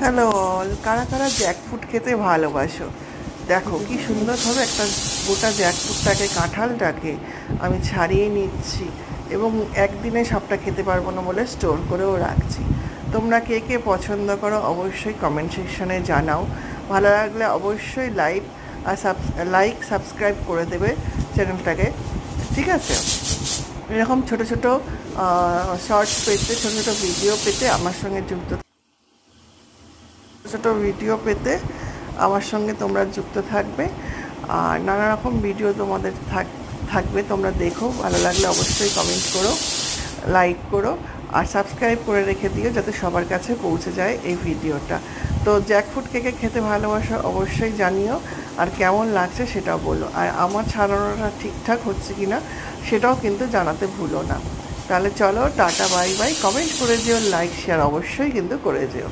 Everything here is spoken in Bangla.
হ্যালো অল, কারা কারা জ্যাকফ্রুট খেতে ভালোবাসো? দেখো কি সুন্দরভাবে একটা গোটা জ্যাকফ্রুটটাকে, কাঁঠালটাকে আমি ছাড়িয়ে নিচ্ছি এবং একদিনে সবটা খেতে পারবো না বলে স্টোর করেও রাখছি। তোমরা কে কে পছন্দ করো অবশ্যই কমেন্ট সেকশনে জানাও। ভালো লাগলে অবশ্যই সাবস্ক্রাইব করে দেবে চ্যানেলটাকে, ঠিক আছে? এরকম ছোট ছোট শর্টস পেতে, ছোট ছোট ভিডিও পেতে আমার সঙ্গে যুক্ত ছোট ভিডিও পেতে আমার সঙ্গে তোমরা যুক্ত থাকবে। আর নানা রকম ভিডিও তোমাদের থাকবে, তোমরা দেখো। ভালো লাগলে অবশ্যই কমেন্ট করো, লাইক করো আর সাবস্ক্রাইব করে রেখে দিও যাতে সবার কাছে পৌঁছে যায় এই ভিডিওটা। তো জ্যাকফ্রুট কেকে খেতে ভালোবাসো অবশ্যই জানিও, আর কেমন লাগছে সেটাও বলো, আর আমার ছাড়ানোটা ঠিকঠাক হচ্ছে কি না সেটাও কিন্তু জানাতে ভুলো না। তাহলে চলো, টাটা, বাই বাই। কমেন্ট করে যেও, লাইক শেয়ার অবশ্যই কিন্তু করে যেও।